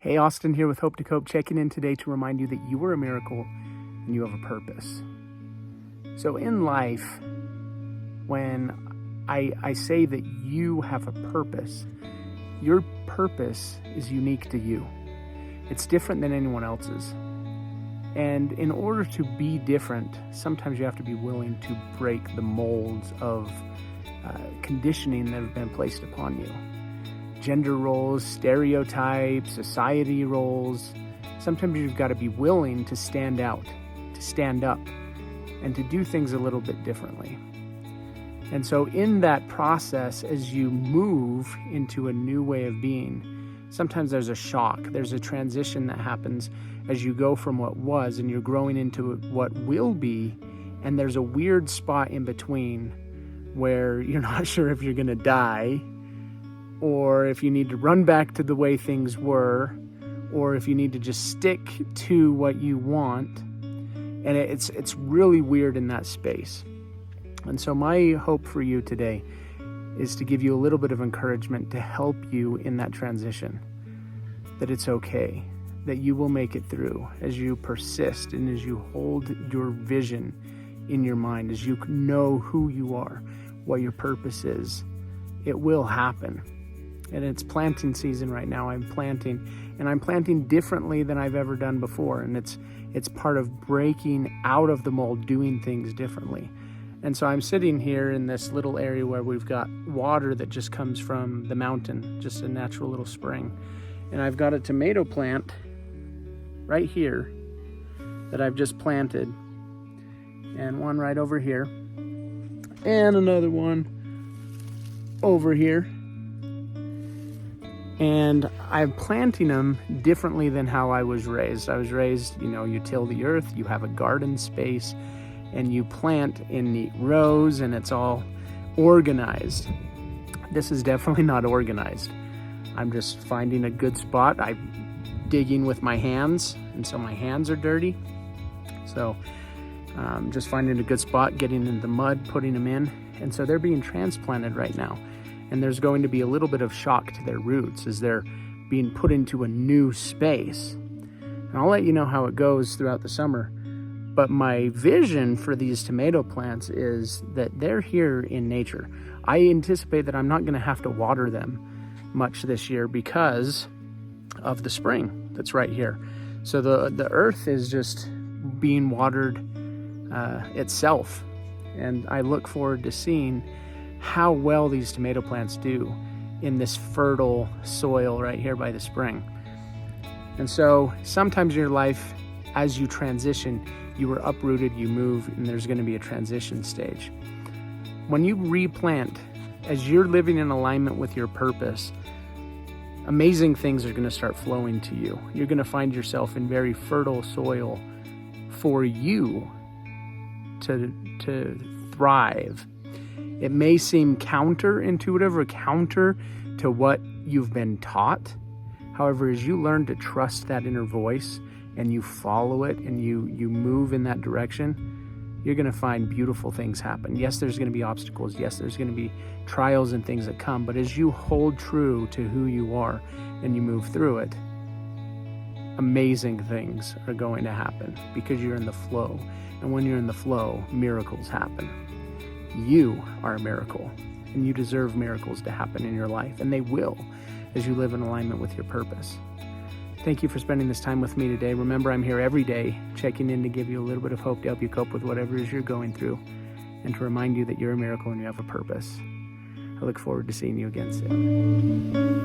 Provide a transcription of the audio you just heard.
Hey, Austin here with Hope to Cope, checking in today to remind you that you are a miracle and you have a purpose. So in life, when I say that you have a purpose, your purpose is unique to you. It's different than anyone else's. And in order to be different, sometimes you have to be willing to break the molds of conditioning that have been placed upon you. Gender roles, stereotypes, society roles. Sometimes you've got to be willing to stand out, to stand up, and to do things a little bit differently. And so in that process, as you move into a new way of being, sometimes there's a shock. There's a transition that happens as you go from what was and you're growing into what will be. And there's a weird spot in between where you're not sure if you're going to die, or if you need to run back to the way things were, or if you need to just stick to what you want. And it's really weird in that space. And so my hope for you today is to give you a little bit of encouragement to help you in that transition, that it's okay, that you will make it through as you persist and as you hold your vision in your mind, as you know who you are, what your purpose is. It will happen. And it's planting season right now. I'm planting differently than I've ever done before. And it's part of breaking out of the mold, doing things differently. And so I'm sitting here in this little area where we've got water that just comes from the mountain, just a natural little spring. And I've got a tomato plant right here that I've just planted, and one right over here, and another one over here. And I'm planting them differently than how I was raised. I was raised, you till the earth, you have a garden space, and you plant in neat rows, and it's all organized. This is definitely not organized. I'm just finding a good spot. I'm digging with my hands, and so my hands are dirty. So just finding a good spot, getting in the mud, putting them in. And so they're being transplanted right now. And there's going to be a little bit of shock to their roots as they're being put into a new space. And I'll let you know how it goes throughout the summer. But my vision for these tomato plants is that they're here in nature. I anticipate that I'm not going to have to water them much this year because of the spring that's right here. So the earth is just being watered itself. And I look forward to seeing how well these tomato plants do in this fertile soil right here by the spring. And so sometimes in your life, as you transition, you are uprooted, you move, and there's going to be a transition stage. When you replant, as you're living in alignment with your purpose, amazing things are going to start flowing to you. You're going to find yourself in very fertile soil for you to thrive. It may seem counterintuitive or counter to what you've been taught. However, as you learn to trust that inner voice and you follow it and you move in that direction, you're going to find beautiful things happen. Yes, there's going to be obstacles. Yes, there's going to be trials and things that come. But as you hold true to who you are and you move through it, amazing things are going to happen because you're in the flow. And when you're in the flow, miracles happen. You are a miracle, and you deserve miracles to happen in your life, and they will as you live in alignment with your purpose. Thank you for spending this time with me today. Remember, I'm here every day checking in to give you a little bit of hope to help you cope with whatever it is you're going through, and to remind you that you're a miracle and you have a purpose. I look forward to seeing you again soon.